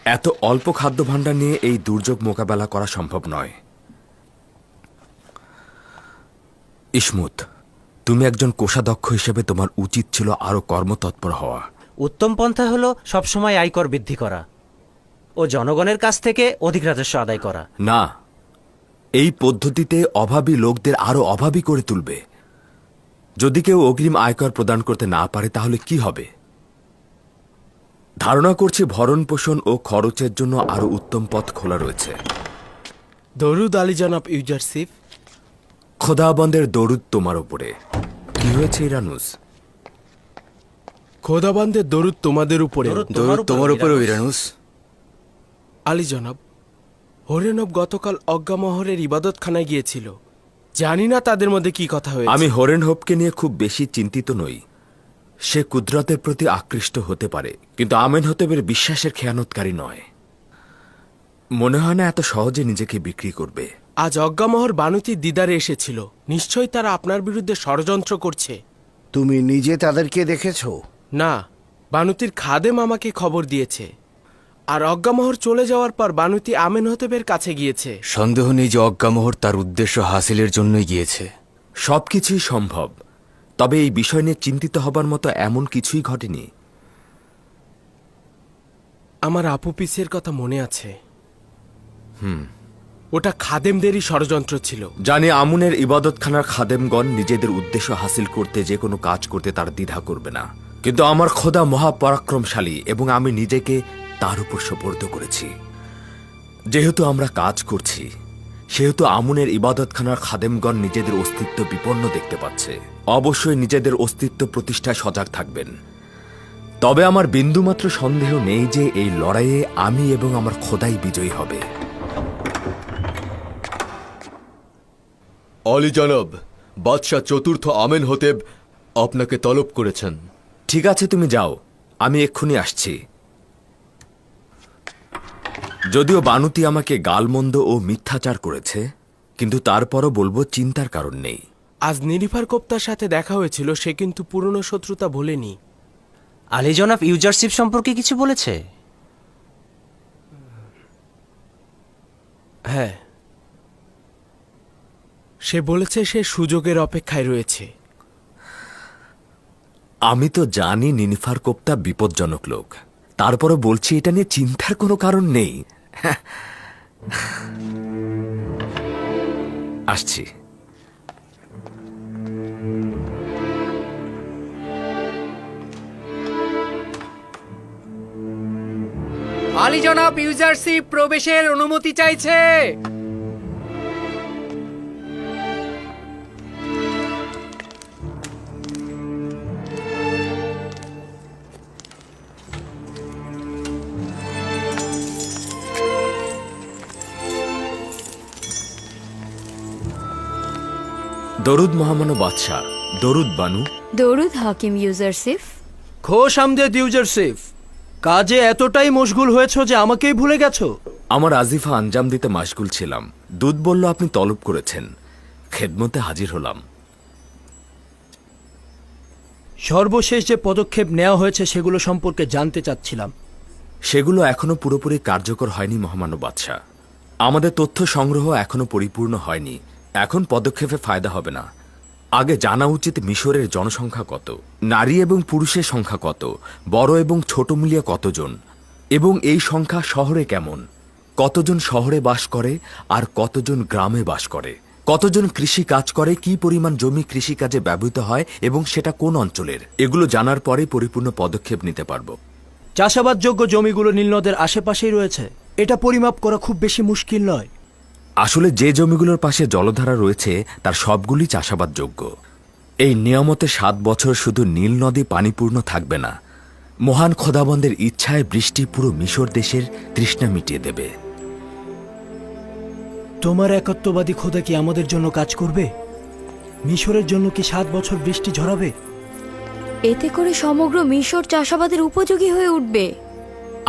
এত অল্প খাদ্য ভাণ্ডার নিয়ে এই দুর্যোগ মোকাবেলা করা সম্ভব নয়। ইসমুত, তুমি একজন কোষাধ্যক্ষ হিসেবে তোমার উচিত ছিল আরো কর্মতৎপর হওয়া। উত্তম পন্থা হলো সবসময় আয়কর বৃদ্ধি করা ও জনগণের কাছ থেকে অধিক রাজস্ব আদায় করা। না, এই পদ্ধতিতে অভাবী লোকদের আরো অভাবী করে তুলবে। যদি কেউ অগ্রিম আয়কর প্রদান করতে না পারে তাহলে কি হবে? ধারণা করছি ভরণ পোষণ ও খরচের জন্য আরো উত্তম পথ খোলা রয়েছে। দরুদ আলী জনাব ইউজারশিপ। খোদাবন্দের দরুদ তোমার উপরে। কি হয়েছে ইরানুস? খোদাবন্দের দরুদ তোমাদের উপরে। দরুদ তোমার উপরে ইরানুস। আলী জনাব, হরেনব গতকাল অজ্ঞামহরের ইবাদতখানায় গিয়েছিল। জানি না তাদের মধ্যে কি কথা হয়েছে। আমি হরেনহবকে নিয়ে খুব বেশি চিন্তিত নই। সে কুদরতের প্রতি আকৃষ্ট হতে পারে, কিন্তু আমেনহতেবের বিশ্বাসের খেয়ানতকারী নয়। মনে হয় না এত সহজে নিজেকে বিক্রি করবে। আজ অজ্ঞামহর বানুতির দিদারে এসেছিল। নিশ্চয়ই তারা আপনার বিরুদ্ধে ষড়যন্ত্র করছে। তুমি নিজে তাদেরকে দেখেছ? না, বানুতির খাদেম আমাকে খবর দিয়েছে। আর অজ্ঞামহর চলে যাওয়ার পর বানুতি আমেনহতেবের কাছে গিয়েছে। সন্দেহ নেই যে অজ্ঞামহর তার উদ্দেশ্য হাসিলের জন্যই গিয়েছে। সবকিছুই সম্ভব, তবে এই বিষয় নিয়ে চিন্তিত হবার মতো এমন কিছুই ঘটেনি। আমার আপু পিসের কথা মনে আছে। ওটা খাদেমদেরই ষড়যন্ত্র ছিল। জানি আমুনের ইবাদতখানার খাদেমগণ নিজেদের উদ্দেশ্য হাসিল করতে যে কোনো কাজ করতে তার দ্বিধা করবে না, কিন্তু আমার খোদা মহাপরাক্রমশালী এবং আমি নিজেকে তার উপর সোপর্দ করেছি। যেহেতু আমরা কাজ করছি, সেহেতু আমুনের ইবাদতখানার খাদেমগণ নিজেদের অস্তিত্ব বিপন্ন দেখতে পাচ্ছে। অবশ্যই নিজেদের অস্তিত্ব প্রতিষ্ঠায় সজাগ থাকবেন। তবে আমার বিন্দুমাত্র সন্দেহ নেই যে এই লড়াইয়ে আমি এবং আমার খোদাই বিজয়ী হবে। আলী জনাব, বাদশাহ চতুর্থ আমেনহতেব আপনাকে তলব করেছেন। ঠিক আছে, তুমি যাও, আমি এক্ষুনি আসছি। যদিও বানুতি আমাকে গালমন্দ ও মিথ্যাচার করেছে, কিন্তু তারপরও বলবো চিন্তার কারণ নেই। আজ নিরিফার কোপ্তার সাথে দেখা হয়েছিল, সে কিন্তু পুরনো শত্রুতা ভোলেনি। আলী জনাব ইউজারশিপ সম্পর্কে কিছু বলেছে? হ্যাঁ, সে বলেছে সে সুযোগের অপেক্ষায় রয়েছে। আমি তো জানি নিনিফার কোপ্তা বিপজ্জনক লোক, তারপরও বলছি এটা নিয়ে চিন্তার কোনো কারণ নেই। আসছি। আলী জনাব ইউজারশিপ প্রবেশের অনুমতি চাইছে। দরুদ মহামান্য বাদশাহ। দরুদ বানু। দরুদ হাকিম ইউজারশিপ। খোশ আমদেদ ইউজারশিপ। কাজে এতটাই মশগুল হয়েছ যে আমাকেই ভুলে গেছো। আমার আজিফা আঞ্জাম দিতে মাশগুল ছিলাম। দুধ বলল আপনি তলব করেছেন, খেদমতে হাজির হলাম। সর্বশেষ যে পদক্ষেপ নেওয়া হয়েছে সেগুলো সম্পর্কে জানতে চাচ্ছিলাম। সেগুলো এখনো পুরোপুরি কার্যকর হয়নি মহামান্য বাদশাহ। আমাদের তথ্য সংগ্রহ এখনো পরিপূর্ণ হয়নি। এখন পদক্ষেপে ফায়দা হবে না। আগে জানা উচিত মিশরের জনসংখ্যা কত, নারী এবং পুরুষের সংখ্যা কত, বড় এবং ছোট মিলিয়ে কতজন, এবং এই সংখ্যা শহরে কেমন, কতজন শহরে বাস করে আর কতজন গ্রামে বাস করে, কতজন কৃষি কাজ করে, কি পরিমাণ জমি কৃষিকাজে ব্যবহৃত হয় এবং সেটা কোন অঞ্চলের। এগুলো জানার পরে পরিপূর্ণ পদক্ষেপ নিতে পারব। চাষাবাদযোগ্য জমিগুলো নীলনদের আশেপাশেই রয়েছে। এটা পরিমাপ করা খুব বেশি মুশকিল নয়। আসলে যে জমিগুলোর পাশে জলধারা রয়েছে তার সবগুলি চাষাবাদযোগ্য। এই নিয়ামতে 7 বছর শুধু নীল নদী পানিপূর্ণ থাকবে না, মহান খোদাবন্দের ইচ্ছায় বৃষ্টি পুরো মিশর দেশের তৃষ্ণা মিটিয়ে দেবে। তোমার একত্ববাদী খোদা কি আমাদের জন্য কাজ করবে? মিশরের জন্য কি 7 বছর বৃষ্টি ঝরাবে? এতে করে সমগ্র মিশর চাষাবাদের উপযোগী হয়ে উঠবে।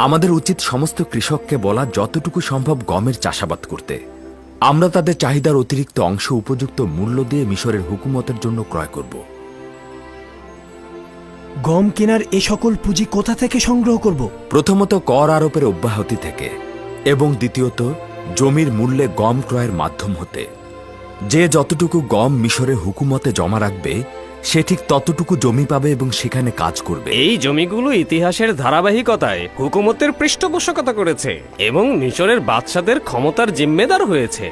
আমাদের উচিত সমস্ত কৃষককে বলা যতটুকু সম্ভব গমের চাষাবাদ করতে। আমরা তাদের চাহিদার অতিরিক্ত অংশ উপযুক্ত মূল্য দিয়ে মিশরের হুকুমতের জন্য ক্রয় করব। গম কেনার এ সকল পুঁজি কোথা থেকে সংগ্রহ করব? প্রথমত কর আরোপের অব্যাহতি থেকে, এবং দ্বিতীয়ত জমির মূল্যে গম ক্রয়ের মাধ্যম হতে। যে যতটুকু গম মিশরের হুকুমতে জমা রাখবে সে ঠিক ততটুকু জমি পাবে এবং সেখানে কাজ করবে। এই জমিগুলো ইতিহাসের ধারাবাহিকতায় হুকুমতের পৃষ্ঠপোষকতা করেছে এবং মিশরের বাদশাদের ক্ষমতার জিম্মেদার হয়েছে।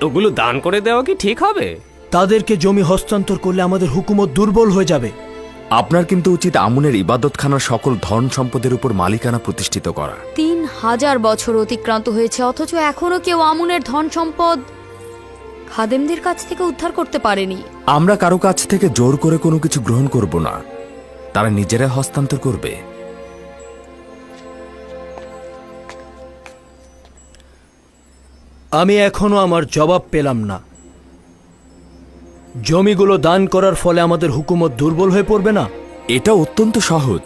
ওগুলো দান করে দেওয়া কি ঠিক হবে? তাদেরকে জমি হস্তান্তর করলে আমাদের হুকুমত দুর্বল হয়ে যাবে। আপনার কিন্তু উচিত আমুনের ইবাদতখানার সকল ধন সম্পদের উপর মালিকানা প্রতিষ্ঠিত করা। 3000 বছর অতিক্রান্ত হয়েছে, অথচ এখনো কেউ আমুনের ধন সম্পদ খাদেমদের কাছ থেকে উদ্ধার করতে পারেনি। আমরা কারো কাছ থেকে জোর করে কোনো কিছু গ্রহণ করব না, তারা নিজেরা হস্তান্তর করবে। আমি এখনো আমার জবাব পেলাম না। জমিগুলো দান করার ফলে আমাদের হুকুমত দুর্বল হয়ে পড়বে না? এটা অত্যন্ত সহজ।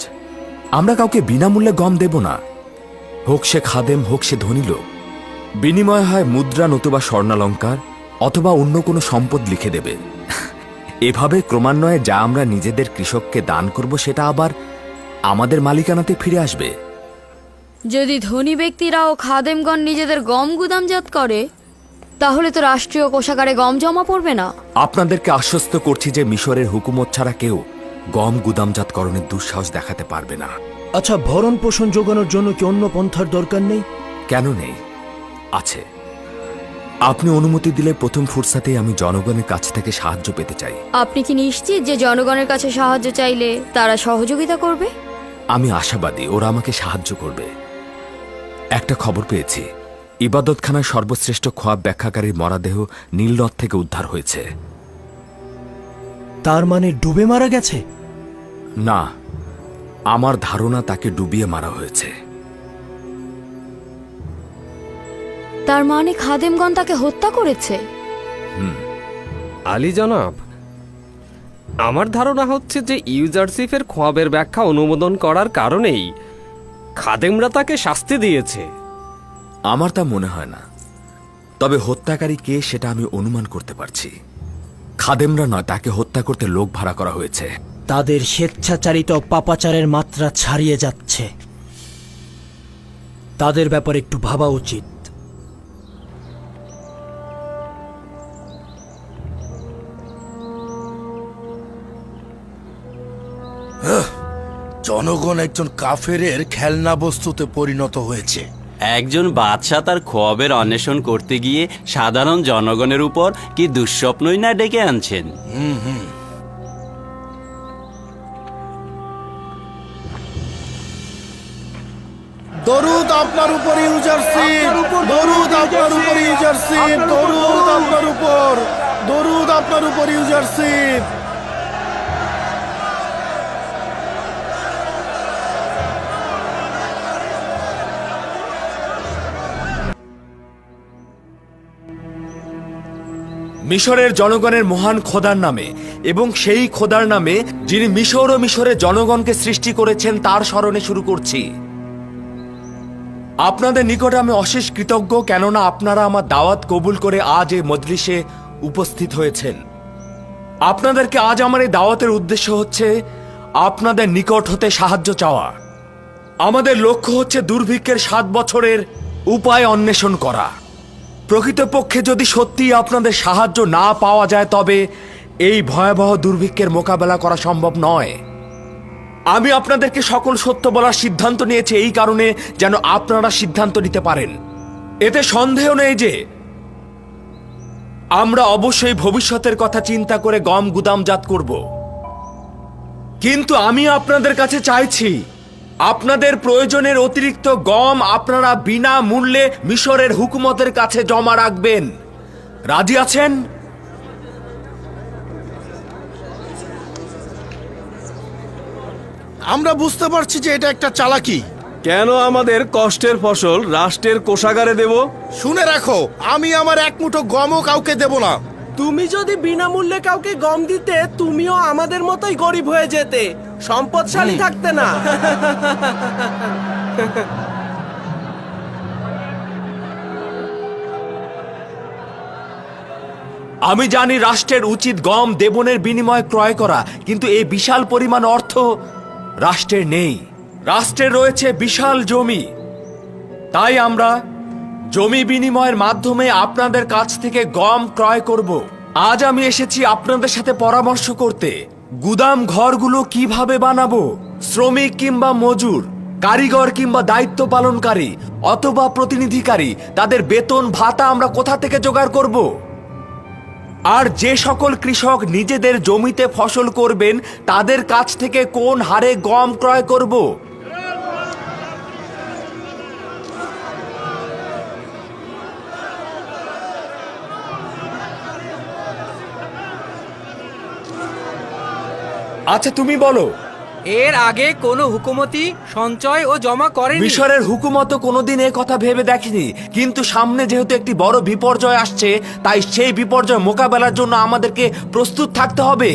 আমরা কাউকে বিনামূল্যে গম দেব না, হোক সে খাদেম হোক সে ধনী লোক। বিনিময় হয় মুদ্রা নতুবা স্বর্ণালঙ্কার অথবা অন্য কোনো সম্পদ লিখে দেবে। এভাবে ক্রমান্বয়ে যা আমরা নিজেদের কৃষককে দান করব সেটা আবার আমাদের মালিকানাতে ফিরে আসবে। যদি ধনী ব্যক্তিরা ও খাদেমগণ নিজেদের গম গুদামজাত করে, তাহলে তো রাষ্ট্রীয় কোষাগারে গম জমা পড়বে না। আপনাদেরকে আশ্বস্ত করছি যে মিশরের হুকুমত ছাড়া কেউ গম গুদামজাতকরণের দুঃসাহস দেখাতে পারবে না। আচ্ছা, ভরণ পোষণ যোগানোর জন্য কি অন্য পন্থার দরকার নেই? কেন নেই? আছে। আপনি অনুমতি দিলে প্রথম ফুরসাতেই আমি জনগণের কাছ থেকে সাহায্য পেতে চাই। আপনি কি নিশ্চিত যে জনগণের কাছে সাহায্য চাইলে তারা সহযোগিতা করবে? আমি আশাবাদী ওরা আমাকে সাহায্য করবে। একটা খবর পেয়েছি, ইবাদতখানার সর্বশ্রেষ্ঠ খোয়াব ব্যাখ্যাকারীর মরাদেহ নীলনদ থেকে উদ্ধার হয়েছে। তার মানে ডুবে মারা গেছে? না, আমার ধারণা তাকে ডুবিয়ে মারা হয়েছে। তার মানে খাদেমগণ তাকে হত্যা করেছে? আলী জনাব, আমার ধারণা হচ্ছে যে ইউজারসিফের খোয়াবের ব্যাখ্যা অনুমোদন করার কারণেই খাদেমরা তাকে শাস্তি দিয়েছে। আমার তা মনে হয় না, তবে হত্যাকারী কে সেটা আমি অনুমান করতে পারছি। খাদেমরা নয়, তাকে হত্যা করতে লোক ভাড়া করা হয়েছে। তাদের স্বেচ্ছাচারিত পাপাচারের মাত্রা ছাড়িয়ে যাচ্ছে। তাদের ব্যাপারে একটু ভাবা উচিত। জনগণ একজন কাফেরের খেলনা বস্তুতে পরিণত হয়েছে। একজন বাদশাহ তার খোয়াবের অন্বেষণ করতে গিয়ে সাধারণ জনগণের উপর কি দুঃস্বপ্নই না ডেকে আনছেন। দরুদ আপনার উপর ইউজারশিপ, দরুদ আপনার উপর ইউজারশিপ, দরুদ আপনার উপর, দরুদ আপনার উপর ইউজারশিপ। মিশরের জনগণের মহান খোদার নামে এবং সেই খোদার নামে যিনি মিশর ও মিশরের জনগণকে সৃষ্টি করেছেন তার স্মরণে শুরু করছি। আপনাদের নিকটে আমি অশেষ কৃতজ্ঞ, কেননা আপনারা আমার দাওয়াত কবুল করে আজ এই মজলিসে উপস্থিত হয়েছেন। আপনাদেরকে আজ আমার এই দাওয়াতের উদ্দেশ্য হচ্ছে আপনাদের নিকট হতে সাহায্য চাওয়া। আমাদের লক্ষ্য হচ্ছে দুর্ভিক্ষের 7 বছরের উপায় অন্বেষণ করা। প্রকৃতপক্ষে যদি সত্যি আপনাদের সাহায্য না পাওয়া যায় তবে এই ভয়াবহ দুর্ভিক্ষের মোকাবেলা করা সম্ভব নয়। আমি আপনাদেরকে সকল সত্য বলার সিদ্ধান্ত নিয়েছি এই কারণে যেন আপনারা সিদ্ধান্ত নিতে পারেন। এতে সন্দেহ নেই যে আমরা অবশ্যই ভবিষ্যতের কথা চিন্তা করে গম গুদামজাত করব, কিন্তু আমি আপনাদের কাছে চাইছি আপনাদের প্রয়োজনের অতিরিক্ত গম আপনারা বিনা মূল্যে মিশরের হুকুমতের কাছে জমা রাখবেন। রাজি আছেন? আমরা বুঝতে পারছি যে এটা একটা চালাকি। কেন আমাদের কষ্টের ফসল রাষ্ট্রের কোষাগারে দেব? শুনে রাখো, আমি আমার এক মুঠো গমও কাউকে দেব না। তুমি যদি বিনামূল্যে কাউকে গম দিতে, তুমিও আমাদের মতোই গরিব হয়ে যেতে, সম্পদশালী থাকতে না। আমি জানি রাষ্ট্রের উচিত গম দেবনের বিনিময়ে ক্রয় করা, কিন্তু এই বিশাল পরিমাণ অর্থ রাষ্ট্রের নেই। রাষ্ট্রের রয়েছে বিশাল জমি, তাই আমরা জমি বিনিময়ের মাধ্যমে আপনাদের কাছ থেকে গম ক্রয় করব। আজ আমি এসেছি আপনাদের সাথে পরামর্শ করতে। গুদাম ঘরগুলো কিভাবে বানাবো, শ্রমিক কিংবা মজুর, কারিগর কিংবা দায়িত্ব পালনকারী অথবা প্রতিনিধিকারী, তাদের বেতন ভাতা আমরা কোথা থেকে জোগাড় করব? আর যে সকল কৃষক নিজেদের জমিতে ফসল করবেন তাদের কাছ থেকে কোন হারে গম ক্রয় করব? আচ্ছা তুমি বলো। এর আগে কোনো হুকুমতি সঞ্চয় ও জমা করেনি। মিশরের হুকুমত কোনোদিন এই কথা ভেবে দেখেনি, কিন্তু সামনে যেহেতু একটি বড় বিপর্যয় আসছে, তাই সেই বিপর্যয় মোকাবেলার জন্য আমাদেরকে প্রস্তুত থাকতে হবে।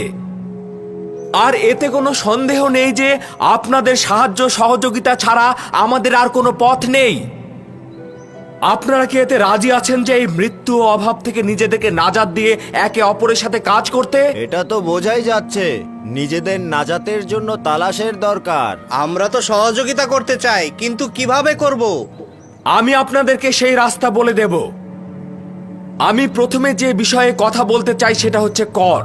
আর এতে কোনো সন্দেহ নেই যে আপনাদের সাহায্য সহযোগিতা ছাড়া আমাদের আর কোনো পথ নেই। আপনারা কি এতে রাজি আছেন যে এই মৃত্যু ও অভাব থেকে নিজেদেরকে নাজাত দিয়ে একে অপরের সাথে কাজ করতে? এটা তো বোঝাই যাচ্ছে নিজেদের নাজাতের জন্য তালাশের দরকার। আমরা তো সহযোগিতা করতে চাই, কিন্তু কিভাবে করব? আমি আপনাদেরকে সেই রাস্তা বলে দেব। আমি প্রথমে যে বিষয়ে কথা বলতে চাই সেটা হচ্ছে কর।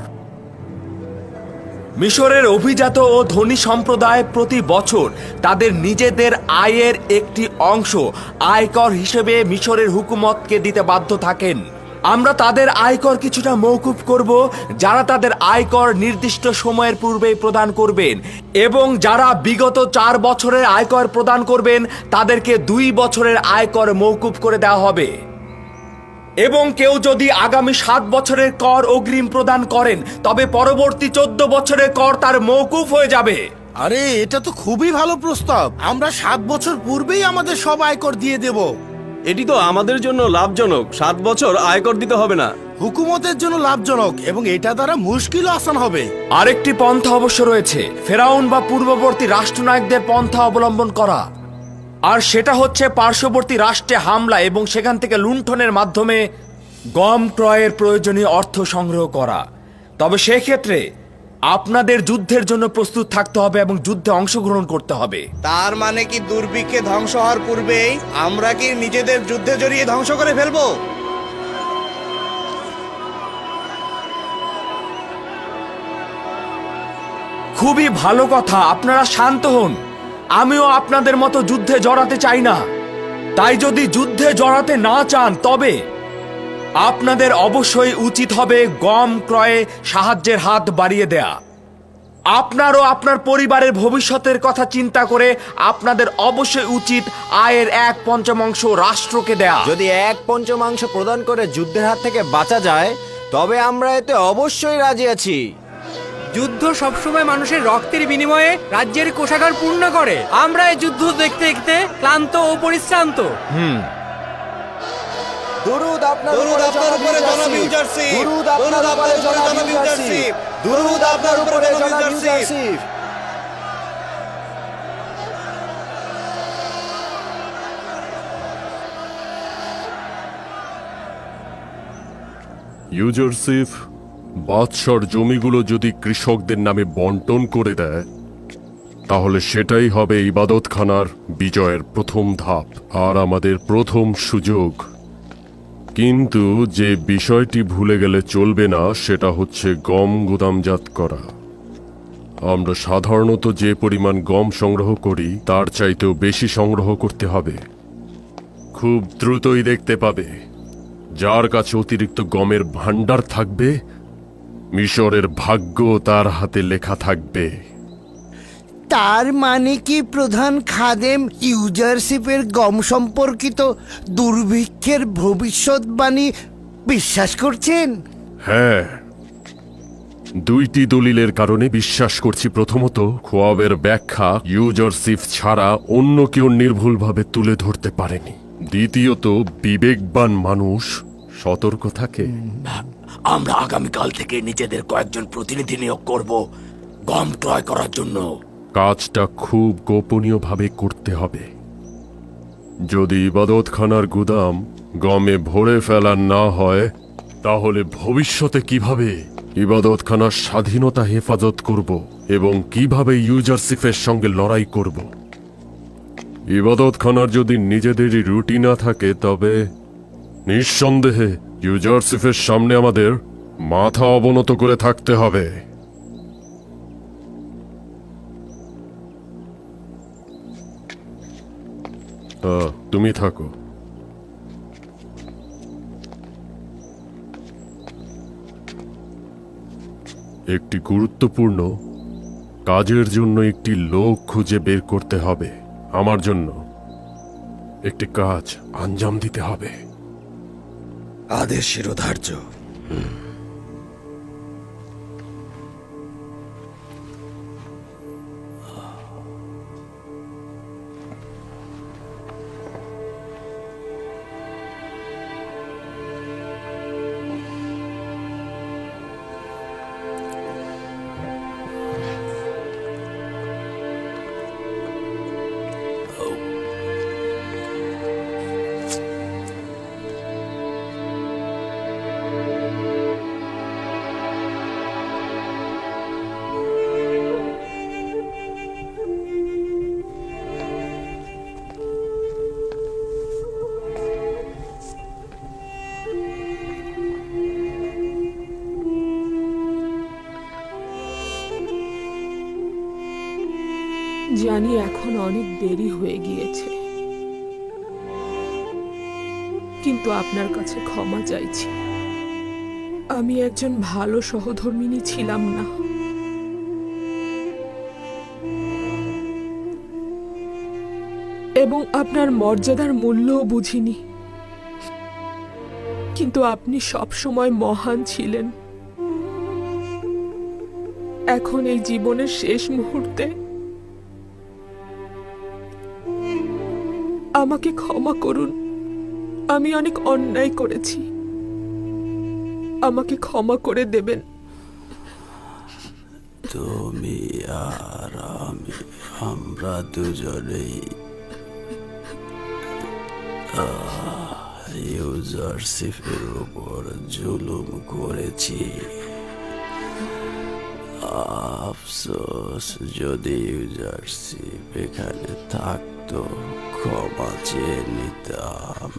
মিশরের অভিজাত ও ধনী সম্প্রদায় প্রতি বছর তাদের নিজেদের আয়ের একটি অংশ আয়কর হিসেবে মিশরের হুকুমতকে দিতে বাধ্য থাকেন। আমরা তাদের আয়কর কিছুটা মওকুফ করব, যারা তাদের আয়কর নির্দিষ্ট সময়ের পূর্বেই প্রদান করবেন, এবং যারা বিগত 4 বছরের আয়কর প্রদান করবেন তাদেরকে 2 বছরের আয়কর মওকুফ করে দেওয়া হবে। এবং কেউ যদি আগামী 7 বছরের কর অগ্রিম প্রদান করেন তবে পরবর্তী 14 বছরের কর তার মওকুফ হয়ে যাবে। আরে এটা তো খুবই ভালো প্রস্তাব। আমরা 7 বছর পূর্বেই আমাদের সব আয়কর দিয়ে দেব। এটি তো আমাদের জন্য লাভজনক। 7 বছর আয়কর দিতে হবে না। হুকুমতের জন্য লাভজনক, এবং এটা দ্বারা মুশকিলও আসান হবে। আরেকটি পন্থা অবশ্য রয়েছে, ফেরাউন বা পূর্ববর্তী রাষ্ট্রনায়কদের পন্থা অবলম্বন করা। আর সেটা হচ্ছে পার্শ্ববর্তী রাষ্ট্রে হামলা এবং সেখান থেকে লুণ্ঠনের মাধ্যমে গম ক্রয়ের প্রয়োজনীয় অর্থ সংগ্রহ করা। তবে সেক্ষেত্রে আপনাদের যুদ্ধের জন্য প্রস্তুত থাকতে হবে এবং যুদ্ধে অংশগ্রহণ করতে হবে। তার মানে কি দুর্ভিক্ষে ধ্বংস হওয়ার পূর্বেই আমরা কি নিজেদের যুদ্ধে জড়িয়ে ধ্বংস করে ফেলবো? খুবই ভালো কথা, আপনারা শান্ত হন। আমিও আপনাদের মতো যুদ্ধে জড়াতে চাই না। তাই যদি যুদ্ধে জড়াতে না চান তবে আপনাদের অবশ্যই উচিত হবে গম ক্রয়ে সাহায্যের হাত বাড়িয়ে দেয়া। আপনারও আপনার পরিবারের ভবিষ্যতের কথা চিন্তা করে আপনাদের অবশ্যই উচিত আয়ের 1/5 রাষ্ট্রকে দেয়া। যদি 1/5 প্রদান করে যুদ্ধের হাত থেকে বাঁচা যায় তবে আমরা এতে অবশ্যই রাজি আছি। যুদ্ধ সবসময় মানুষের রক্তের বিনিময়ে রাজ্যের কোষাগার পূর্ণ করে। আমরা এই যুদ্ধ দেখতে দেখতে ক্লান্ত ও পরিশ্রান্ত। দুরূদ আপনার উপরে জনাব ইউজারশিপ। দুরূদ আপনার উপরে জনাব ইউজারশিপ। দুরূদ আপনার উপরে জনাব ইউজারশিপ। ইউজারশিপ, বাদশার জমিগুলো যদি কৃষকদের নামে বন্টন করে দেয় তাহলে সেটাই হবে ইবাদতখানার বিজয়ের প্রথম ধাপ আর আমাদের প্রথম সুযোগ। কিন্তু যে বিষয়টি ভুলে গেলে চলবে না সেটা হচ্ছে গম গুদামজাত করা। আমরা সাধারণত যে পরিমাণ গম সংগ্রহ করি তার চাইতেও বেশি সংগ্রহ করতে হবে। খুব দ্রুতই দেখতে পাবে যার কাছে অতিরিক্ত গমের ভাণ্ডার থাকবে মিশরের ভাগ্য তার হাতে লেখা থাকবে। তার মানে কি প্রধান খাদেম ইউজারশিপের গম সম্পর্কিত দুর্ভিক্ষের ভবিষ্যৎবাণী বিশ্বাস করছেন? হ্যাঁ, 2টি দলিলের কারণে বিশ্বাস করছি। প্রথমত, খোয়াবের ব্যাখ্যা ইউজারশিপ ছাড়া অন্য কেউ নির্ভুলভাবে তুলে ধরতে পারেনি। দ্বিতীয়ত, বিবেকবান মানুষ সতর্ক থাকে। আমরা আগামীকাল থেকে নিজেদের কয়েকজন প্রতিনিধি নিয়োগ করব গম ক্রয় করার জন্য। কাজটা খুব গোপনীয়ভাবে করতে হবে। যদি ইবাদতখানার গুদাম গমে ভরে ফেলা না হয় তাহলে ভবিষ্যতে কিভাবে ইবাদতখানার স্বাধীনতা হেফাজত করব এবং কিভাবে ইউজারশিপের সঙ্গে লড়াই করব? ইবাদতখানার যদি নিজেদেরই রুটি না থাকে তবে নিঃসন্দেহে ইউজারশিপের সামনে আমাদের মাথা অবনত করে থাকতে হবে। তুমি থাকো। একটি গুরুত্বপূর্ণ কাজের জন্য একটি লোক খুঁজে বের করতে হবে। আমার জন্য একটি কাজ আঞ্জাম দিতে হবে। আদেশ শিরোধার্য। জানি এখন অনেক দেরি হয়ে গিয়েছে, কিন্তু আপনার কাছে ক্ষমা চাইছি। আমি একজন ভালো সহধর্মিণী ছিলাম না। এবং আপনার মর্যাদার মূল্যও বুঝিনি, কিন্তু আপনি সব সময় মহান ছিলেন। এখন এই জীবনের শেষ মুহূর্তে আমাকে ক্ষমা করুন। আমি অনেক অন্যায় করেছি, আমাকে ক্ষমা করে দেবেন। তুমি আর আমি, আমরা দুজনেই ইউজারশিপের উপর জুলুম করেছি। আফসোস, যদি ইউজারশিপ এখানে থাকতো ক্ষমা চেয়ে নিতাম।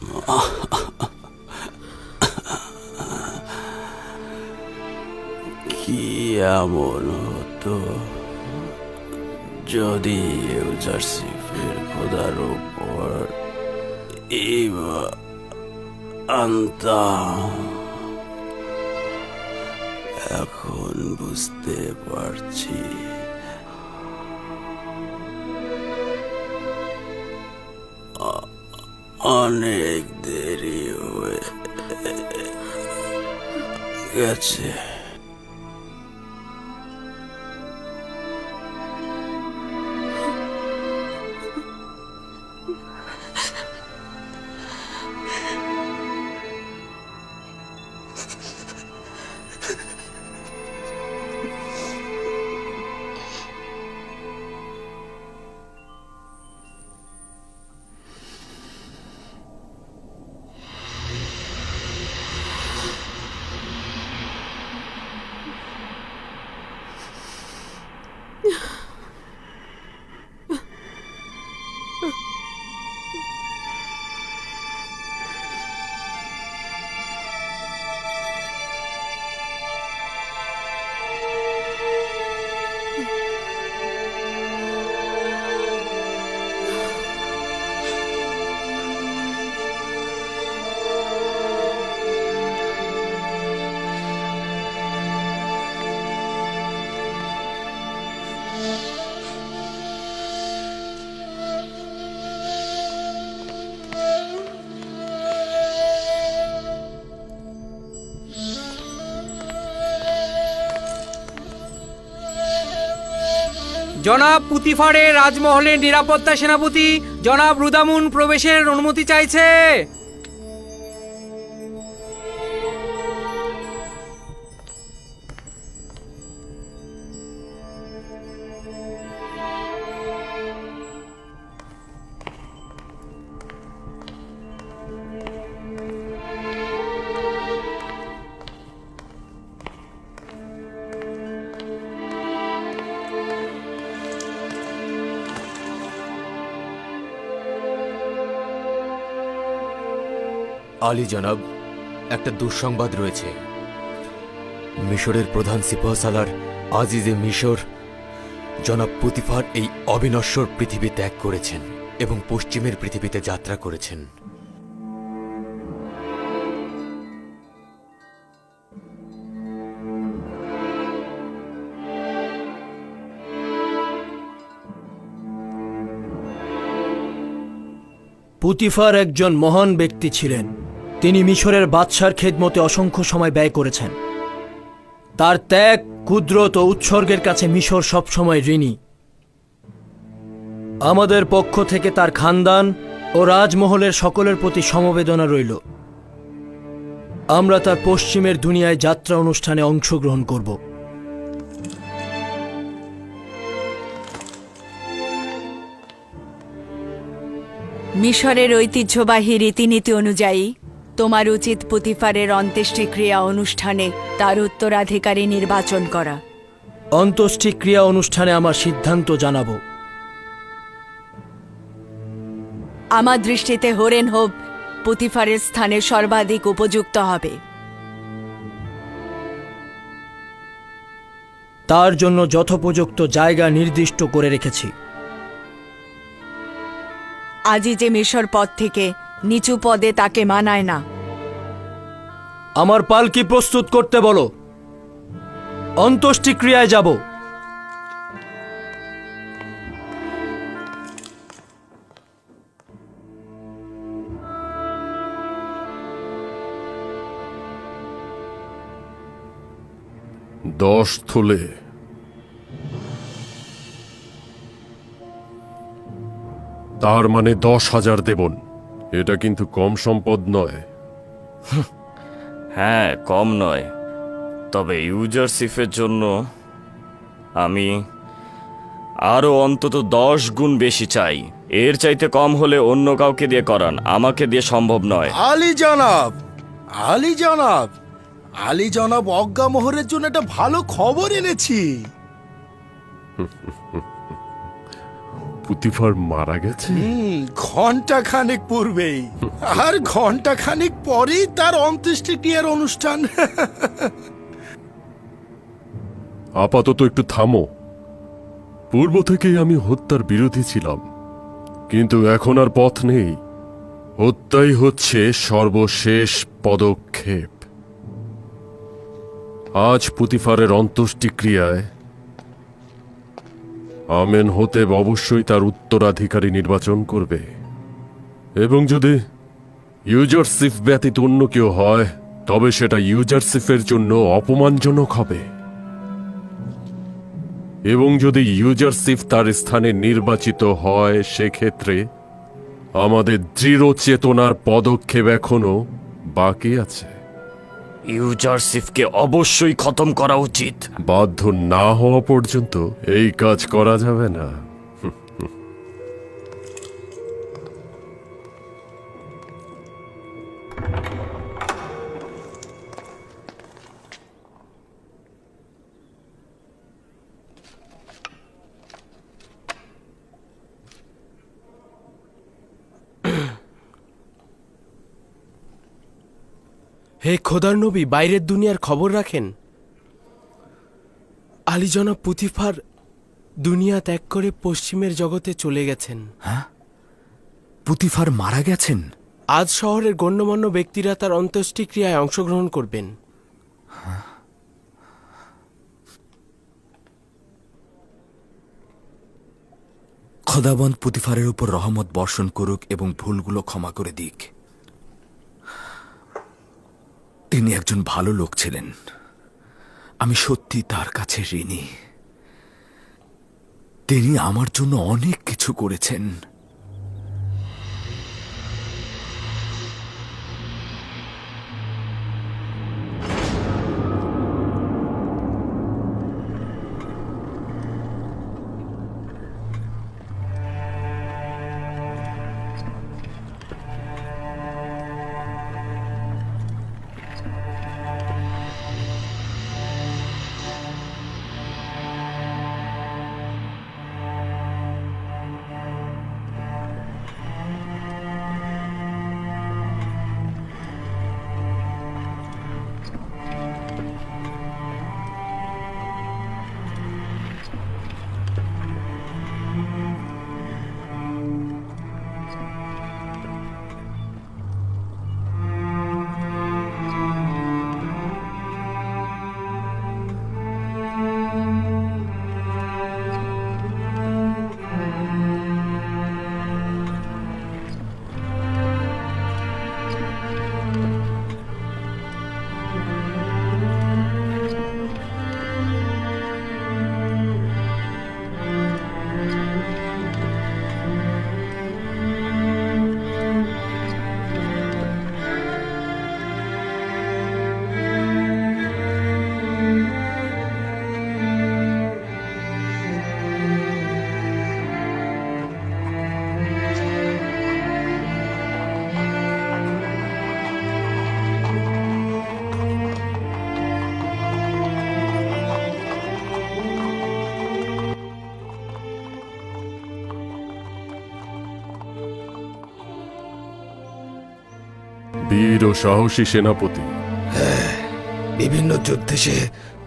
কি এমন হতো যদি ইউজারশিপের খোদার উপর আনতাম? এখন বুঝতে পারছি অনেক দেরি হয়ে গেছে। জনাব পুতিফারে রাজমহলের নিরাপত্তা সেনাপতি জনাব রুদামুন প্রবেশের অনুমতি চাইছে। আলী জনাব, একটা দুঃসংবাদ রয়েছে। মিশরের প্রধান সিপাহসালার আজিজে মিশর জনাব পুতিফার এই অবিনশ্বর পৃথিবী ত্যাগ করেছেন এবং পশ্চিমের পৃথিবীতে যাত্রা করেছেন। পুতিফার একজন মহান ব্যক্তি ছিলেন। তিনি মিশরের বাদশার খেদমতে অসংখ্য সময় ব্যয় করেছেন। তার ত্যাগ, কুদরত ও উৎসর্গের কাছে মিশর সবসময় ঋণী। আমাদের পক্ষ থেকে তার খানদান ও রাজমহলের সকলের প্রতি সমবেদনা রইল। আমরা তার পশ্চিমের দুনিয়ায় যাত্রা অনুষ্ঠানে অংশগ্রহণ করব। মিশরের ঐতিহ্যবাহী রীতিনীতি অনুযায়ী তোমার উচিত পুতিফারের অন্ত্যেষ্টিক্রিয়া অনুষ্ঠানে তার উত্তরাধিকারী নির্বাচন করা। অন্ত্যেষ্টিক্রিয়া অনুষ্ঠানে আমার সিদ্ধান্ত জানাবো। আমার দৃষ্টিতে হোরেন হোব পুতিফারের স্থানে সর্বাধিক উপযুক্ত হবে। তার জন্য যথোপযুক্ত জায়গা নির্দিষ্ট করে রেখেছি। আজই যে মিশর পদ থেকে নিচু পদে তাকে মানায় না। আমার পালকি প্রস্তুত করতে বলো, অন্ত্যেষ্টিক্রিয়ায় যাব। দশ থলে। তার মানে 10,000 দেবন। এটা কিন্তু কম সম্পদ নয়। হ্যাঁ, কম নয়, তবে ইউজারশিপের জন্য আমি আরো অন্তত 10 গুণ বেশি চাই। এর চাইতে কম হলে অন্য কাউকে দিয়ে করান, আমাকে দিয়ে সম্ভব নয়। আলী জনাব, আলী জনাব, আলী জনাব, অজ্ঞামোহরের জন্য একটা ভালো খবর এনেছি। পুতিফার মারা গেছে ঘন্টা খানেক পূর্বেই, আর ঘন্টা খানেক পরেই তার অন্ত্যেষ্টিক্রিয়ার অনুষ্ঠান। আপাতত একটু থামো। পূর্ব থেকেই আমি হত্যার বিরোধী ছিলাম, কিন্তু এখন আর পথ নেই। হত্যাই হচ্ছে সর্বশেষ পদক্ষেপ। আজ পুতিফারের অন্ত্যেষ্টিক্রিয়ায় আমেনহোতেব অবশ্যই তার উত্তরাধিকারী নির্বাচন করবে, এবং যদি ইউজারশিপ ব্যতীত অন্য কেউ হয় তবে সেটা ইউজারশিপের জন্য অপমানজনক হবে। এবং যদি ইউজারশিপ তার স্থানে নির্বাচিত হয়, সেক্ষেত্রে আমাদের দৃঢ় চেতনার পদক্ষেপ এখনো বাকি আছে। ইউজারশিপকে অবশ্যই খতম করা উচিত। বাধ্য না হওয়া পর্যন্ত এই কাজ করা যাবে না। হে খোদার নবী, বাইরের দুনিয়ার খবর রাখেন। আলী জনাব পুতিফার দুনিয়া ত্যাগ করে পশ্চিমের জগতে চলে গেছেন। হ্যাঁ, পুতিফার মারা গেছেন। আজ শহরের গণ্যমান্য ব্যক্তিরা তার অন্ত্যেষ্টিক্রিয়ায় অংশগ্রহণ করবেন। খোদাবন্দ পুতিফারের উপর রহমত বর্ষণ করুক এবং ভুলগুলো ক্ষমা করে দিক। তিনি একজন ভালো লোক ছিলেন। আমি সত্যি তার কাছে ঋণী। তিনি আমার জন্য অনেক কিছু করেছেন। বীর ও সাহসী সেনাপতি। বিভিন্ন যুদ্ধে সে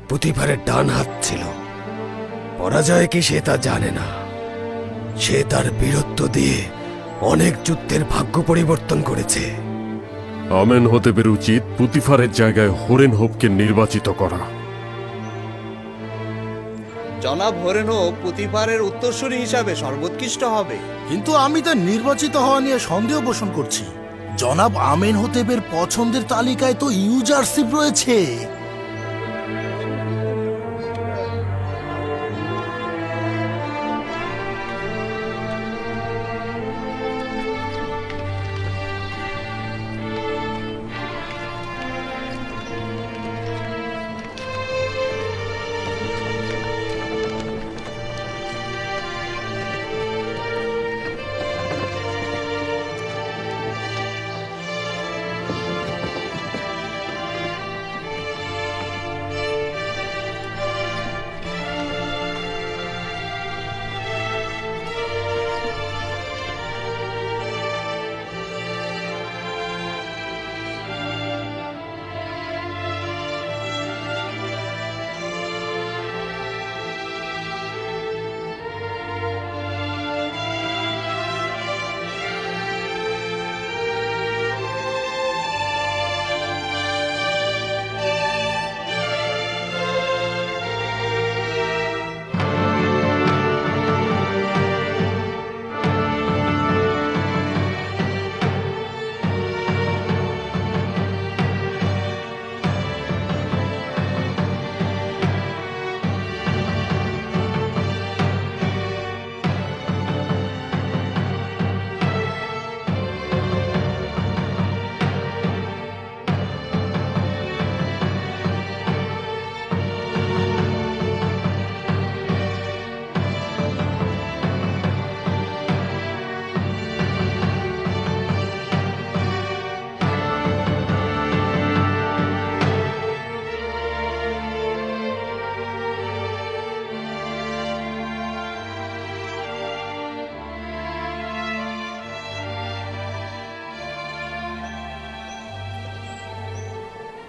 পুতিফারের ডান হাত ছিল। পরাজয় কি সে তা জানে না। সে তার বীরত্ব দিয়ে অনেক যুদ্ধের ভাগ্য পরিবর্তন করেছে। আমেনহোতেবের উচিত পুতিফারের জায়গায় হরেনহোপকে নির্বাচিত করা। জনাব হরেনহোপ পুতিফারের উত্তরসূরি হিসাবে সর্বোৎকৃষ্ট হবে। কিন্তু আমি তার নির্বাচিত হওয়া নিয়ে সন্দেহ পোষণ করছি। জনাব আমেনহোতেবের পছন্দের তালিকায় তো ইউজারশিপ রয়েছে।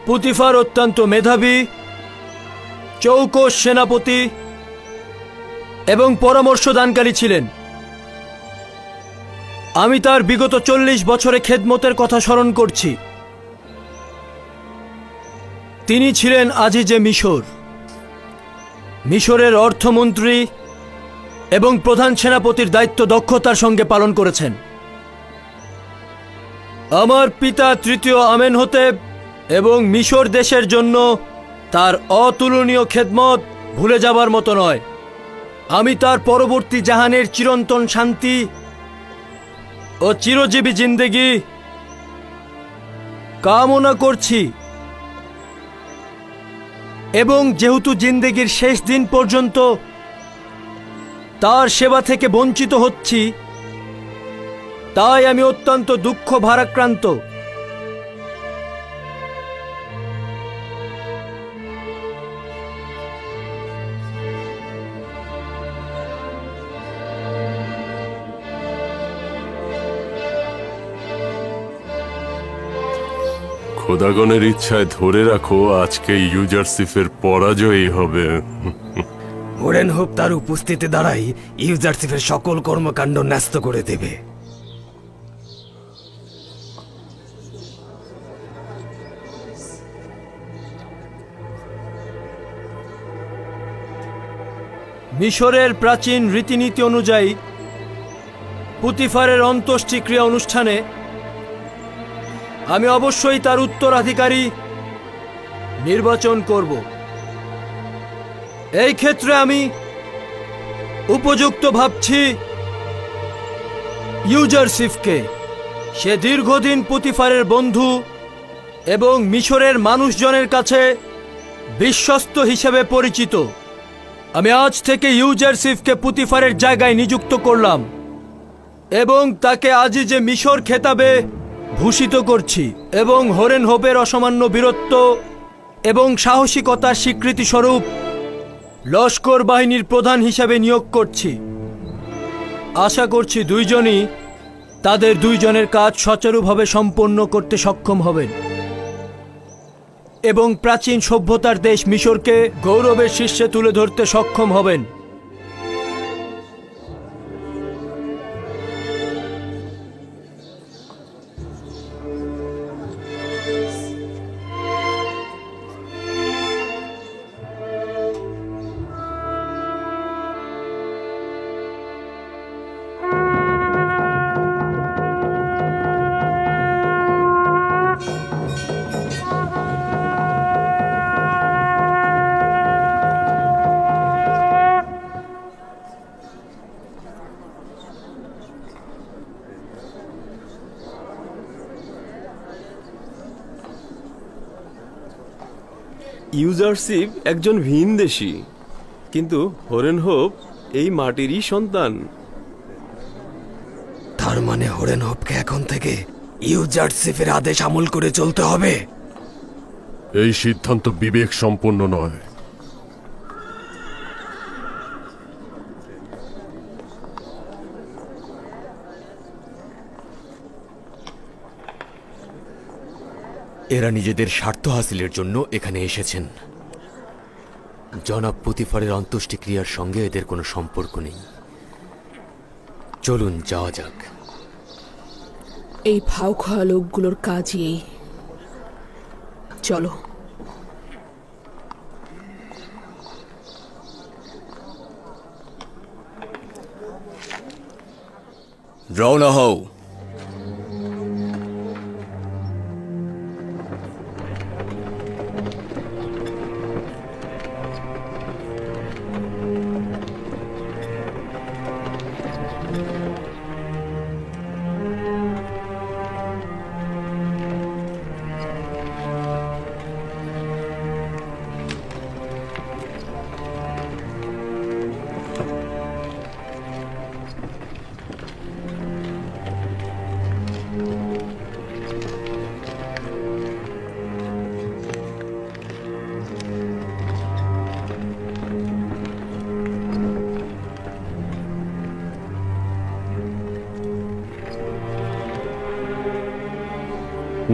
পুতিফার অত্যন্ত মেধাবী, চৌকস সেনাপতি এবং পরামর্শদানকারী ছিলেন। আমি তার বিগত 40 বছরে খেদমতের কথা স্মরণ করছি। তিনি ছিলেন আজিজে মিশর, মিশরের অর্থমন্ত্রী এবং প্রধান সেনাপতির দায়িত্ব দক্ষতার সঙ্গে পালন করেছেন। আমার পিতা তৃতীয় আমেনহোতেব এবং মিশর দেশের জন্য তার অতুলনীয় খেদমত ভুলে যাবার মতো নয়। আমি তার পরবর্তী জাহানের চিরন্তন শান্তি ও চিরজীবী জিন্দেগি কামনা করছি এবং যেহেতু জিন্দেগির শেষ দিন পর্যন্ত তার সেবা থেকে বঞ্চিত হচ্ছি, তাই আমি অত্যন্ত দুঃখ ভারাক্রান্ত। খোদাগণের ইচ্ছায় ধরে রাখো, আজকে ইউজারশিপের পরাজয়ই হবে। হরেনহোপ তার উপস্থিতি দ্বারাই ইউজারশিপের সকল কর্মকাণ্ড ন্যস্ত করে দেবে। মিশরের প্রাচীন রীতিনীতি অনুযায়ী পুতিফারের অন্ত্যেষ্টিক্রিয়া অনুষ্ঠানে আমি অবশ্যই তার উত্তরাধিকারী নির্বাচন করব। এই ক্ষেত্রে আমি উপযুক্ত ভাবছি ইউজারশিপকে। সে দীর্ঘদিন পুতিফারের বন্ধু এবং মিশরের মানুষজনের কাছে বিশ্বস্ত হিসেবে পরিচিত। আমি আজ থেকে ইউজারশিপকে পুতিফারের জায়গায় নিযুক্ত করলাম এবং তাকে আজিজে মিশর খেতাবে ভূষিত করছি এবং হরেনহোপের অসামান্য বীরত্ব এবং সাহসিকতার স্বীকৃতিস্বরূপ লস্কর বাহিনীর প্রধান হিসাবে নিয়োগ করছি। আশা করছি দুইজনই তাদের দুইজনের কাজ সচারুভাবে সম্পন্ন করতে সক্ষম হবেন এবং প্রাচীন সভ্যতার দেশ মিশরকে গৌরবের শীর্ষে তুলে ধরতে সক্ষম হবেন। ইউজারশিপ একজন ভিনদেশী, কিন্তু হরেনহোপ এই মাটিরই সন্তান। তার মানে হরেনহোপকে এখন থেকে ইউজারশিপের আদেশ আমল করে চলতে হবে। এই সিদ্ধান্ত বিবেক সম্পন্ন নয়। এরা নিজেদের স্বার্থ হাসিলের জন্য এখানে এসেছেন। জনাব পুতিফারের অন্ত্যেষ্টিক্রিয়ার সঙ্গে এদের কোনো সম্পর্ক নেই। চলুন যাওয়া যাক। এই ভাও খাওয়া লোকগুলোর কাজই এই। চলো। রওনা হও।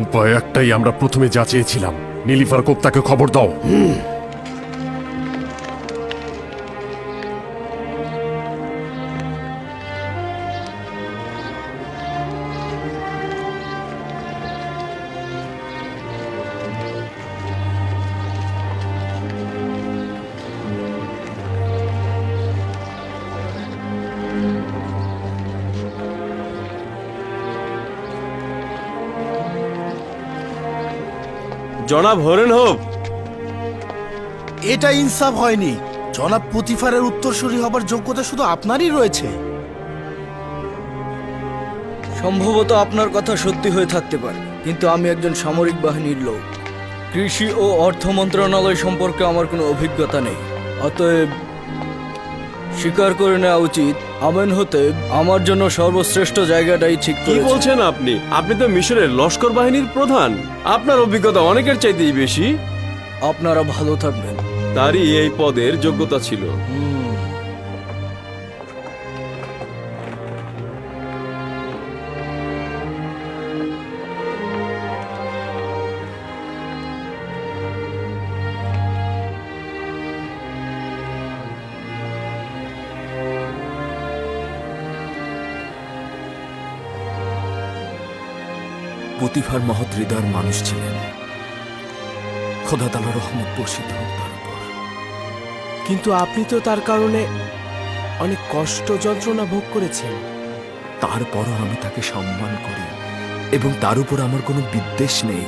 উপায় একটাই, আমরা প্রথমে যা চেয়েছিলাম। নীলিফার কোপ্তাকে খবর দাও। জনাব হরেনহোপ, এটা ইনসাফ হয়নি। জনাব পুতিফারের উত্তরসূরি হবার যোগ্যতা শুধু আপনারই রয়েছে। সম্ভবত আপনার কথা সত্যি হয়ে থাকতে পারে, কিন্তু আমি একজন সামরিক বাহিনীর লোক। কৃষি ও অর্থ মন্ত্রণালয় সম্পর্কে আমার কোনো অভিজ্ঞতা নেই। অতএব স্বীকার করে নেওয়া উচিত আমেনহোতেব আমার জন্য সর্বশ্রেষ্ঠ জায়গাটাই ঠিক কি বলছেন আপনি? আপনি তো মিশরের লস্কর বাহিনীর প্রধান। আপনার অভিজ্ঞতা অনেকের চাইতেই বেশি। আপনারা ভালো থাকবেন। তারই এই পদের যোগ্যতা ছিল। পুতিফার মহৎ হৃদয়ের মানুষ ছিলেন। খোদা তাআলার রহমত বর্ষিত হোক তার উপর। কিন্তু আপনি তো তার কারণে অনেক কষ্ট যন্ত্রণা ভোগ করেছেন। তারপরও আমি তাকে সম্মান করি এবং তার উপর আমার কোনো বিদ্বেষ নেই।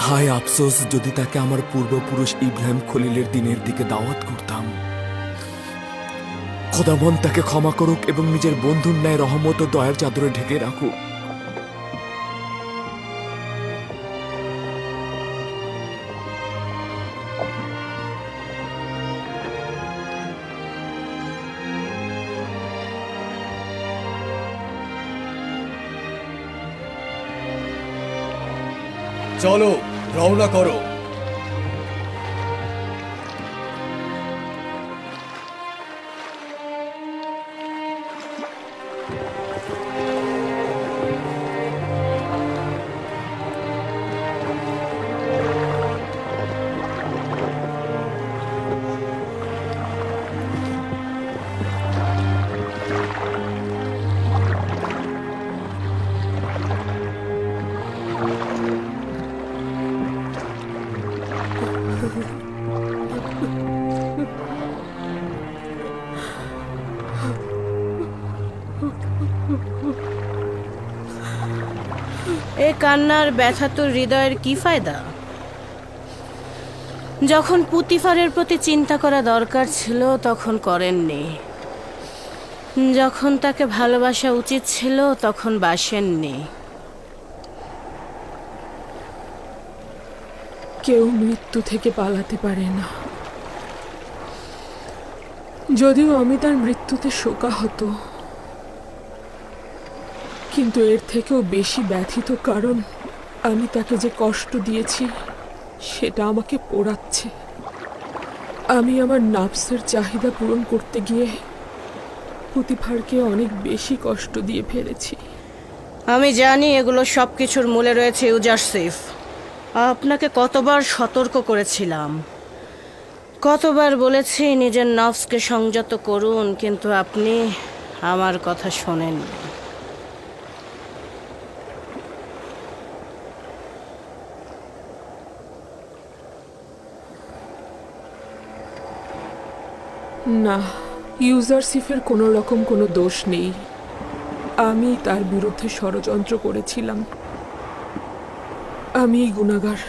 হায় আফসোস, যদি তাকে আমার পূর্বপুরুষ ইব্রাহিম খলিলের দিনের দিকে দাওয়াত করতাম। খোদাবন তাকে ক্ষমা করুক এবং নিজের বন্ধুর ন্যায় রহমত ও দয়ার চাদরে ঢেকে রাখুক। চলো, রওনা করো। এ কান্নার ব্যথা তোর হৃদয়ের কি ফায়দা? যখন পুতিফারের প্রতি চিন্তা করা দরকার ছিল তখন করেননি, যখন তাকে ভালোবাসা উচিত ছিল তখন বাসেননি। কেউ মৃত্যু থেকে পালাতে পারে না। যদিও আমি তার মৃত্যুতে শোকাহত, কিন্তু এর থেকেও বেশি ব্যথিত, কারণ আমি তাকে যে কষ্ট দিয়েছি সেটা আমাকে পোড়াচ্ছে। আমি আমার নাফসের চাহিদা পূরণ করতে গিয়ে পুতিফারকে অনেক বেশি কষ্ট দিয়ে ফেলেছি। আমি জানি এগুলো সব কিছুর মূলে রয়েছে ইউজারসিফ। আপনাকে কতবার সতর্ক করেছিলাম, কতবার বলেছি নিজের নফসকে সংযত করুন, কিন্তু আপনি আমার কথা শোনেননি। না, ইউজারসিফের কোনো রকম কোনো দোষ নেই। আমি তার বিরুদ্ধে ষড়যন্ত্র করেছিলাম। আমি গুনাহগার।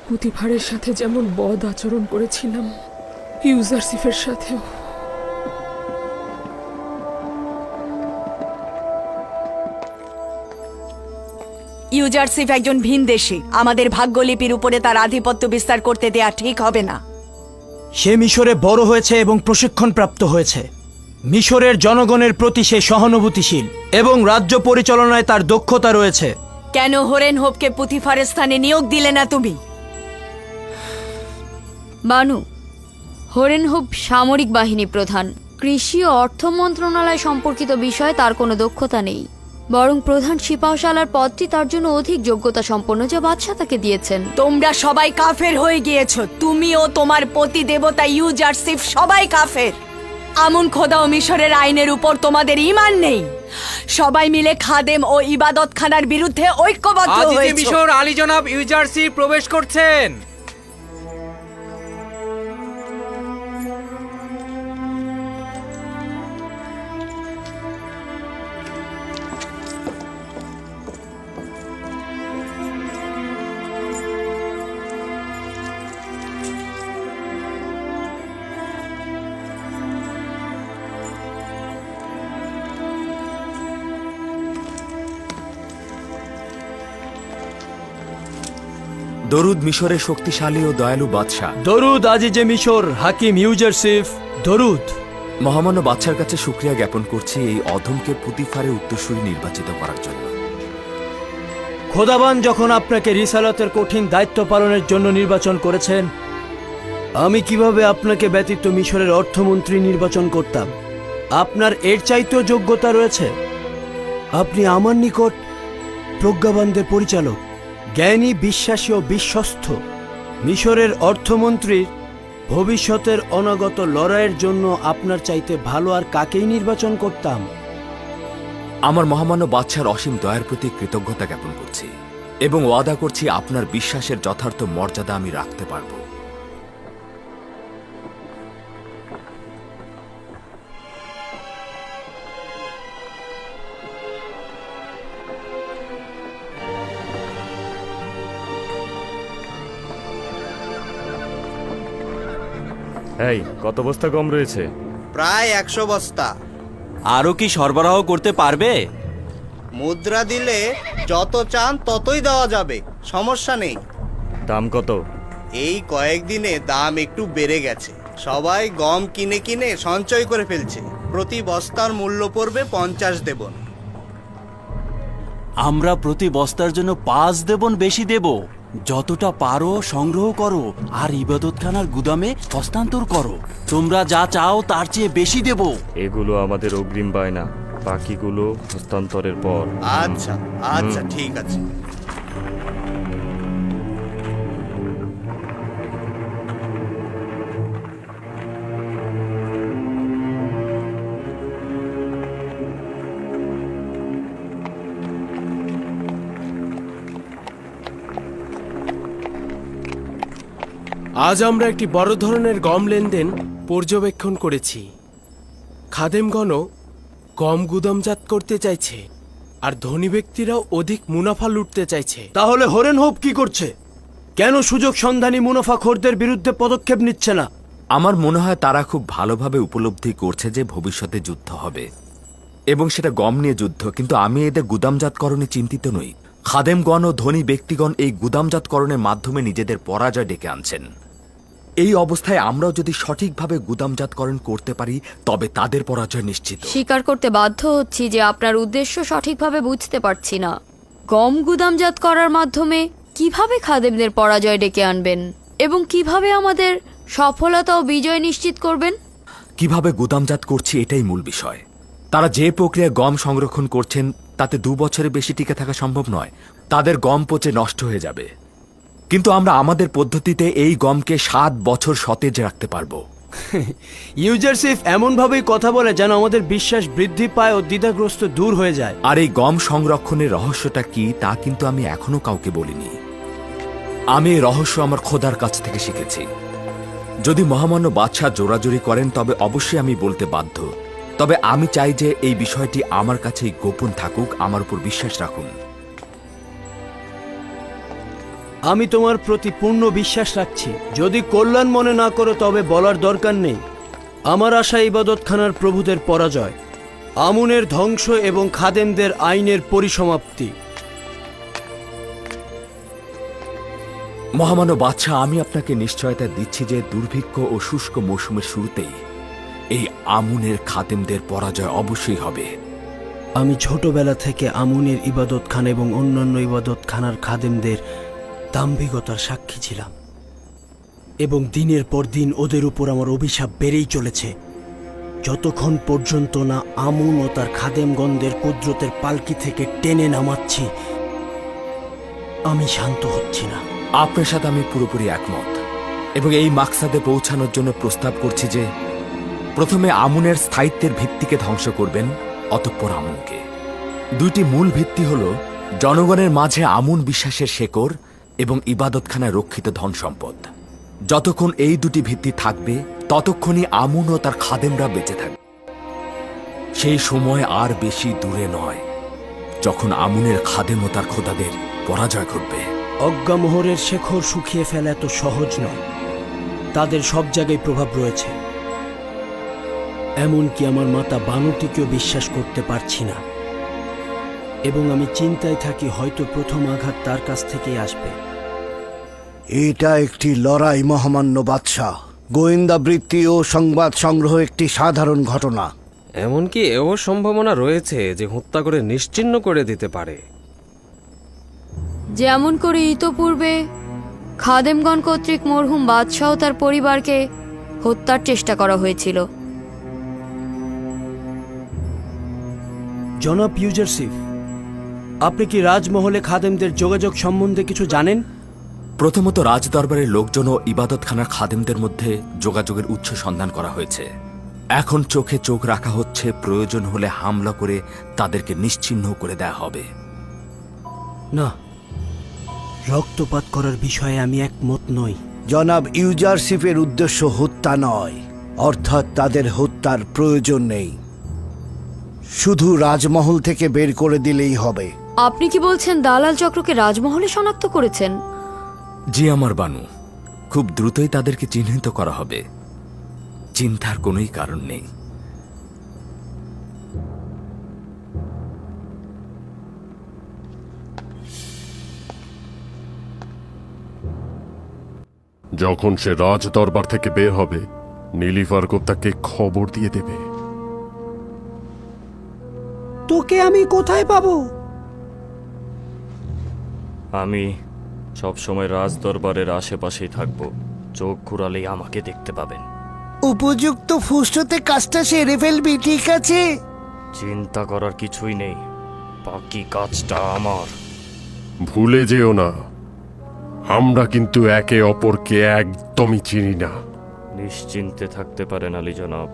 পুতিফারের সাথে যেমন বদ আচরণ করেছিলাম, ইউজারসিফের সাথেও। ইউজারসিফ একজন ভিনদেশী। আমাদের ভাগ্যলিপির উপরে তার আধিপত্য বিস্তার করতে দেয়া ঠিক হবে না। সে মিশরে বড় হয়েছে এবং প্রশিক্ষণ প্রাপ্ত হয়েছে। মিশরের জনগণের প্রতি সে সহানুভূতিশীল এবং রাজ্য পরিচালনায় তার দক্ষতা রয়েছে। কেন হরেন হোপকে পুতিফারের স্থানে নিয়োগ দিলে না তুমি? বানু, হরেন হোপ সামরিক বাহিনী প্রধান। কৃষি ও অর্থ মন্ত্রণালয় সম্পর্কিত বিষয়ে তার কোনো দক্ষতা নেই, বরং প্রধান সিপাহসালার পদটি তার জন্য অধিক যোগ্যতা সম্পন্ন, যা বাদশাহ তাকে দিয়েছেন। তোমরা সবাই কাফের হয়ে গিয়েছো। তুমি ও তোমার পতি দেবতা ইউজারসিফ সবাই কাফের। আমুন খোদা ও মিশরের আইনের উপর তোমাদের ঈমান নেই। সবাই মিলে খাদেম ও ইবাদতখানার বিরুদ্ধে ঐক্যবদ্ধ হয়েছে। মিশর আলী জনাব ইউজারসিফ প্রবেশ করছেন। দরুদ মিশরের শক্তিশালী ও দয়ালু বাদশাহ। দরুদ আজিজে মিশর হাকিম ইউজারসিফ। দরুদ। মহামান্য বাদশার কাছে শুকরিয়া জ্ঞাপন করছি এই অধমকে পুতিফারে উত্তরসূরি নির্বাচিত করার জন্য। খোদাবান যখন আপনাকে রিসালাতের কঠিন দায়িত্ব পালনের জন্য নির্বাচন করেছেন, আমি কিভাবে আপনাকে ব্যতীত মিশরের অর্থমন্ত্রী নির্বাচন করতাম? আপনার এর চাইতেও যোগ্যতা রয়েছে। আপনি আমার নিকট প্রজ্ঞাবানদের পরিচালক, জ্ঞানী, বিশ্বাসী ও বিশ্বস্ত। মিশরের অর্থমন্ত্রীর ভবিষ্যতের অনাগত লড়াইয়ের জন্য আপনার চাইতে ভালো আর কাকেই নির্বাচন করতাম? আমার মহামান্য বাদশার অসীম দয়ার প্রতি কৃতজ্ঞতা জ্ঞাপন করছি এবং ওয়াদা করছি আপনার বিশ্বাসের যথার্থ মর্যাদা আমি রাখতে পারব। এই কত বস্তা গম রয়েছে? প্রায় 100 বস্তা। আরো কি সরবরাহ করতে পারবে? মুদ্রা দিলে যত চান ততই দেওয়া যাবে, সমস্যা নেই। দাম কত? এই কয়েকদিনে দাম একটু বেড়ে গেছে। সবাই গম কিনে কিনে সঞ্চয় করে ফেলছে। প্রতি বস্তার মূল্য পড়বে 50 দেবন। আমরা প্রতি বস্তার জন্য 5 দেবন বেশি দেব। যতটা পারো সংগ্রহ করো আর ইবাদতখানার গুদামে হস্তান্তর করো। তোমরা যা চাও তার চেয়ে বেশি দেব। এগুলো আমাদের অগ্রিম বায়না, বাকিগুলো হস্তান্তরের পর। আচ্ছা আচ্ছা, ঠিক আছে। আজ আমরা একটি বড় ধরনের গম লেনদেন পর্যবেক্ষণ করেছি। খাদেমগণও গম গুদামজাত করতে চাইছে। আর ধনী ব্যক্তিরাও অধিক মুনাফা লুটতে চাইছে। তাহলে হরেন হোপ কি করছে? কেন সুযোগ সন্ধানী মুনাফাখোরদের বিরুদ্ধে পদক্ষেপ নিচ্ছে না? আমার মনে হয় তারা খুব ভালোভাবে উপলব্ধি করছে যে ভবিষ্যতে যুদ্ধ হবে, এবং সেটা গম নিয়ে যুদ্ধ। কিন্তু আমি এদের গুদামজাতকরণে চিন্তিত নই। খাদেমগণ ও ধনী ব্যক্তিগণ এই গুদামজাতকরণের মাধ্যমে নিজেদের পরাজয় ডেকে আনছেন। এই অবস্থায় আমরাও যদি সঠিকভাবে গুদামজাতকরণ করতে পারি তবে তাদের পরাজয় নিশ্চিত। স্বীকার করতে বাধ্য হচ্ছি যে আপনার উদ্দেশ্য সঠিকভাবে বুঝতে পারছি না। গম গুদামজাত করার মাধ্যমে কিভাবে খাদেমদের পরাজয় ডেকে আনবেন এবং কিভাবে আমাদের সফলতা ও বিজয় নিশ্চিত করবেন? কিভাবে গুদামজাত করছি এটাই মূল বিষয়। তারা যে প্রক্রিয়ায় গম সংরক্ষণ করছেন তাতে 2 বছরের বেশি টিকে থাকা সম্ভব নয়। তাদের গম পচে নষ্ট হয়ে যাবে, কিন্তু আমরা আমাদের পদ্ধতিতে এই গমকে 7 বছর সতেজ রাখতে পারবো। ইউজারসিফ এমনভাবেই কথা বলে যেন আমাদের বিশ্বাস বৃদ্ধি পায় ও দ্বিধাগ্রস্ত দূর হয়ে যায়। আর এই গম সংরক্ষণের রহস্যটা কি তা কিন্তু আমি এখনো কাউকে বলিনি। আমি এই রহস্য আমার খোদার কাছ থেকে শিখেছি। যদি মহামান্য বাদশাহ জোরাজুরি করেন তবে অবশ্যই আমি বলতে বাধ্য। তবে আমি চাই যে এই বিষয়টি আমার কাছেই গোপন থাকুক। আমার উপর বিশ্বাস রাখুন। আমি তোমার প্রতি পূর্ণ বিশ্বাস রাখছি। যদি কল্যাণ মনে না করো তবে বলার দরকার নেই। আমার আশা ইবাদতখানার প্রভুদের পরাজয়, আমুনের ধ্বংস এবং খাদেমদের আইনের পরিসমাপ্তি। মহামান্য বাদশাহ, আমি আপনাকে নিশ্চয়তা দিচ্ছি যে দুর্ভিক্ষ ও শুষ্ক মৌসুমের শুরুতেই এই আমুনের খাদেমদের পরাজয় অবশ্যই হবে। আমি ছোটবেলা থেকে আমুনের ইবাদতখানা এবং অন্যান্য ইবাদতখানার খাদেমদের দাম্ভিকতার সাক্ষী ছিলাম, এবং দিনের পর দিন ওদের উপর আমার অভিশাপ বেড়েই চলেছে। যতক্ষণ পর্যন্ত না আমুন ও তার খাদেমগণদের কুদরতের পালকি থেকে টেনে নামাচ্ছি, আমি শান্ত হচ্ছি না। আপনার সাথে আমি পুরোপুরি একমত, এবং এই মাকসাদে পৌঁছানোর জন্য প্রস্তাব করছি যে প্রথমে আমুনের স্থায়িত্বের ভিত্তিকে ধ্বংস করবেন, অতঃপর আমুনকে। 2টি মূল ভিত্তি হল জনগণের মাঝে আমুন বিশ্বাসের শেকড় এবং ইবাদতখানায় রক্ষিত ধন সম্পদ। যতক্ষণ এই 2টি ভিত্তি থাকবে ততক্ষণই আমুন ও তার খাদেমরা বেঁচে থাকবে। সেই সময় আর বেশি দূরে নয় যখন আমুনের খাদেম ও তার খোদাদের পরাজয় ঘটবে। অজ্ঞামোহরের শেখর শুকিয়ে ফেলা এত সহজ নয়। তাদের সব জায়গায় প্রভাব রয়েছে। এমনকি আমার মাতা বানুটিকেও বিশ্বাস করতে পারছি না, এবং আমি চিন্তায় থাকি হয়তো প্রথম আঘাত তার কাছ থেকেই আসবে। এটা একটি লড়াই মহামান্য বাদশাহ। গোয়েন্দা বৃত্তি ও সংবাদ সংগ্রহ একটি সাধারণ ঘটনা। এমনকি এও সম্ভাবনা রয়েছে যে হত্যা করে নিশ্চিহ্ন করে দিতে পারে। যেমন করে ইতোপূর্বে খাদেমগণ কর্তৃক মরহুম বাদশাহ ও তার পরিবারকে হত্যার চেষ্টা করা হয়েছিল। জনাব ইউজারসিফ, আপনি কি রাজমহলে খাদেমদের যোগাযোগ সম্বন্ধে কিছু জানেন? প্রথমত রাজদরবারের লোকজন ও ইবাদতখানার খাদেমদের মধ্যে যোগাযোগের উৎস সন্ধান করা হয়েছে। এখন চোখে চোখ রাখা হচ্ছে, প্রয়োজন হলে হামলা করে তাদেরকে নিশ্চিহ্ন করে দেয়া হবে। না, রক্তপাত করার বিষয়ে আমি একমত নই। জনাব ইউজারসিফের উদ্দেশ্য হত্যা নয়, অর্থাৎ তাদের হত্যার প্রয়োজন নেই। শুধু রাজমহল থেকে বের করে দিলেই হবে। আপনি কি বলছেন দালাল চক্রকে রাজমহলে শনাক্ত করেছেন? জি আমার বানু, খুব দ্রুতই তাদেরকে চিহ্নিত করা হবে। চিন্তার কোনোই কারণ নেই। যখন সে রাজ দরবার থেকে বের হবে, নীলিফার তাকে খবর দিয়ে দেবে। তোকে আমি কোথায় পাবো? আমি সব সময় রাজ দরবারের আশেপাশেই থাকবো। চোখ ঘুরালেই আমাকে দেখতে পাবেন। উপযুক্ত ফুসতে কাজটা সেরে ফেলবি, ঠিক আছে? চিন্তা করার কিছুই নেই, বাকি কাজটা আমার। ভুলে যেও না, আমরা কিন্তু একে অপরকে একদমই চিনি না। নিশ্চিন্তে থাকতে পারেন আলী জনাব।